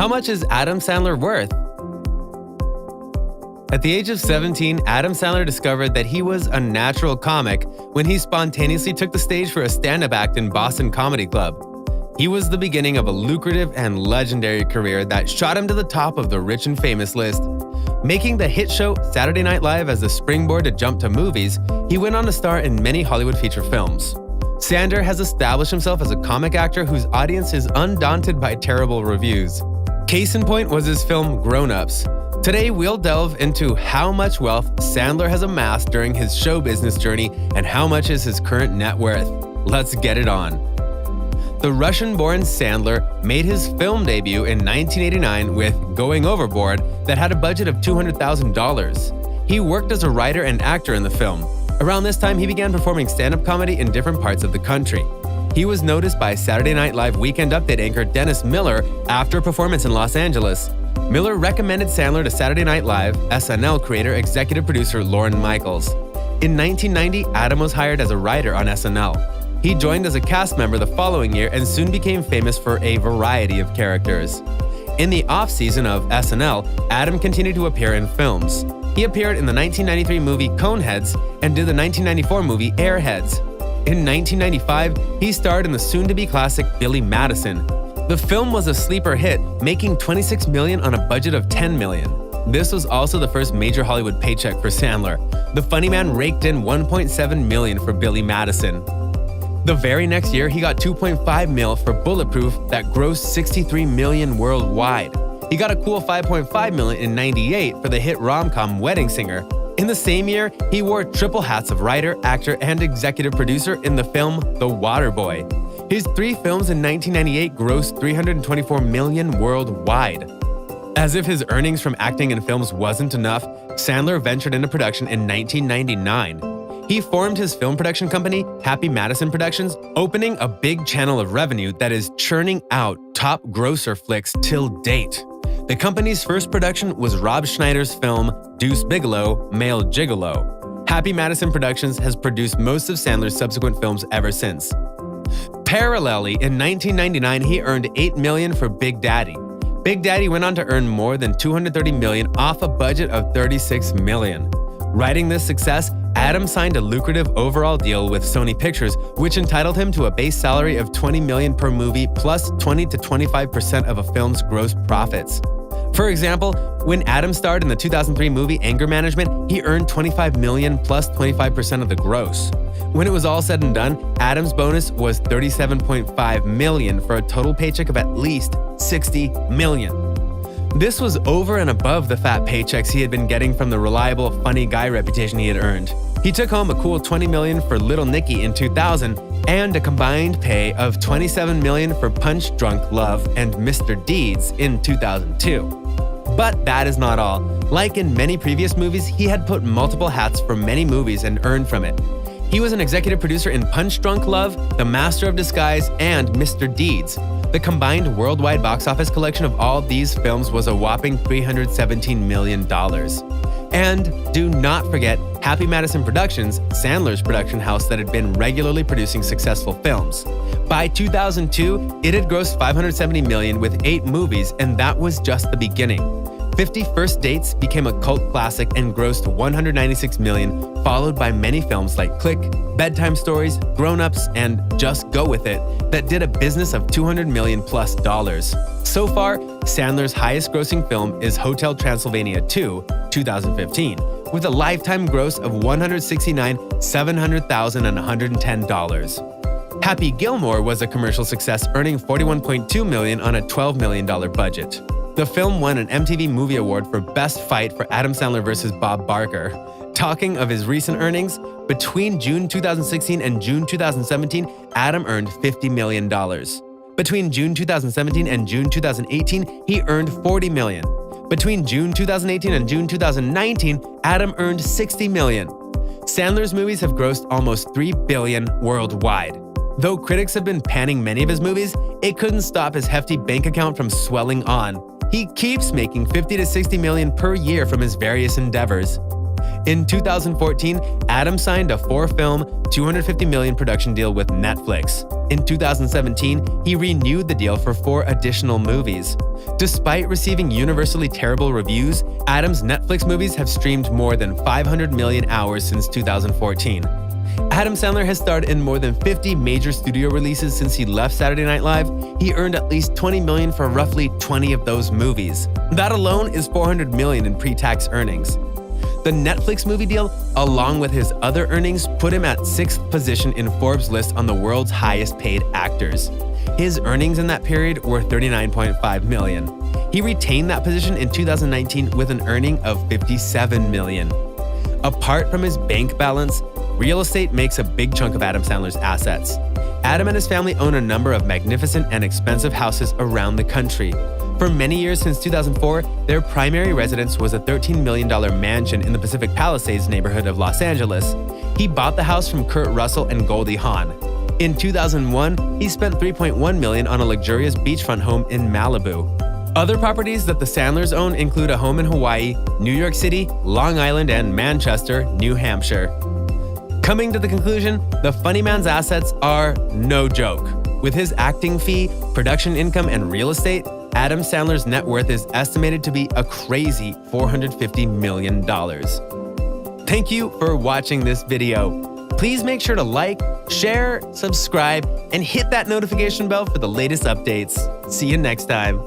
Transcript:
How much is Adam Sandler worth? At the age of 17, Adam Sandler discovered that he was a natural comic when he spontaneously took the stage for a stand-up act in Boston Comedy Club. He was the beginning of a lucrative and legendary career that shot him to the top of the rich and famous list. Making the hit show Saturday Night Live as a springboard to jump to movies, he went on to star in many Hollywood feature films. Sandler has established himself as a comic actor whose audience is undaunted by terrible reviews. Case in point was his film Grown Ups. Today, we'll delve into how much wealth Sandler has amassed during his show business journey and how much is his current net worth. Let's get it on. The Russian-born Sandler made his film debut in 1989 with Going Overboard that had a budget of $200,000. He worked as a writer and actor in the film. Around this time, he began performing stand-up comedy in different parts of the country. He was noticed by Saturday Night Live Weekend Update anchor Dennis Miller after a performance in Los Angeles. Miller recommended Sandler to Saturday Night Live SNL creator executive producer Lorne Michaels. In 1990, Adam was hired as a writer on SNL. He joined as a cast member the following year and soon became famous for a variety of characters. In the off-season of SNL, Adam continued to appear in films. He appeared in the 1993 movie Coneheads and did the 1994 movie Airheads. In 1995, he starred in the soon-to-be classic Billy Madison. The film was a sleeper hit, making $26 million on a budget of $10 million. This was also the first major Hollywood paycheck for Sandler. The funny man raked in $1.7 million for Billy Madison. The very next year, he got $2.5 million for Bulletproof that grossed $63 million worldwide. He got a cool $5.5 million in '98 for the hit rom-com Wedding Singer. In the same year, he wore triple hats of writer, actor, and executive producer in the film The Waterboy. His 3 films in 1998 grossed $324 million worldwide. As if his earnings from acting in films wasn't enough, Sandler ventured into production in 1999. He formed his film production company, Happy Madison Productions, opening a big channel of revenue that is churning out top grosser flicks till date. The company's first production was Rob Schneider's film Deuce Bigalow, Male Gigolo. Happy Madison Productions has produced most of Sandler's subsequent films ever since. Parallelly, in 1999, he earned $8 million for Big Daddy. Big Daddy went on to earn more than $230 million off a budget of $36 million. Riding this success, Adam signed a lucrative overall deal with Sony Pictures, which entitled him to a base salary of $20 million per movie plus 20 to 25% of a film's gross profits. For example, when Adam starred in the 2003 movie Anger Management, he earned $25 million plus 25% of the gross. When it was all said and done, Adam's bonus was $37.5 million for a total paycheck of at least $60 million. This was over and above the fat paychecks he had been getting from the reliable, funny guy reputation he had earned. He took home a cool $20 million for Little Nicky in 2000 and a combined pay of $27 million for Punch Drunk Love and Mr. Deeds in 2002. But that is not all. Like in many previous movies, he had put multiple hats for many movies and earned from it. He was an executive producer in Punch Drunk Love, The Master of Disguise, and Mr. Deeds. The combined worldwide box office collection of all these films was a whopping $317 million. And do not forget Happy Madison Productions, Sandler's production house that had been regularly producing successful films. By 2002, it had grossed $570 million with 8 movies, and that was just the beginning. 50 First Dates became a cult classic and grossed $196 million, followed by many films like Click, Bedtime Stories, Grown Ups, and Just Go With It that did a business of $200 million plus. So far, Sandler's highest grossing film is Hotel Transylvania 2, 2015, with a lifetime gross of $169,700,110. Happy Gilmore was a commercial success, earning $41.2 million on a $12 million budget. The film won an MTV Movie Award for Best Fight for Adam Sandler vs. Bob Barker. Talking of his recent earnings, between June 2016 and June 2017, Adam earned $50 million. Between June 2017 and June 2018, he earned $40 million. Between June 2018 and June 2019, Adam earned $60 million. Sandler's movies have grossed almost $3 billion worldwide. Though critics have been panning many of his movies, it couldn't stop his hefty bank account from swelling on. He keeps making $50 to $60 million per year from his various endeavors. In 2014, Adam signed a 4-film, $250 million production deal with Netflix. In 2017, he renewed the deal for 4 additional movies. Despite receiving universally terrible reviews, Adam's Netflix movies have streamed more than 500 million hours since 2014. Adam Sandler has starred in more than 50 major studio releases since he left Saturday Night Live. He earned at least $20 million for roughly 20 of those movies. That alone is $400 million in pre-tax earnings. The Netflix movie deal, along with his other earnings, put him at 6th position in Forbes' list on the world's highest paid actors. His earnings in that period were $39.5 million. He retained that position in 2019 with an earning of $57 million. Apart from his bank balance, real estate makes a big chunk of Adam Sandler's assets. Adam and his family own a number of magnificent and expensive houses around the country. For many years since 2004, their primary residence was a $13 million mansion in the Pacific Palisades neighborhood of Los Angeles. He bought the house from Kurt Russell and Goldie Hawn. In 2001, he spent $3.1 million on a luxurious beachfront home in Malibu. Other properties that the Sandlers own include a home in Hawaii, New York City, Long Island, and Manchester, New Hampshire. Coming to the conclusion, the funny man's assets are no joke. With his acting fee, production income, and real estate, Adam Sandler's net worth is estimated to be a crazy $450 million. Thank you for watching this video. Please make sure to like, share, subscribe, and hit that notification bell for the latest updates. See you next time.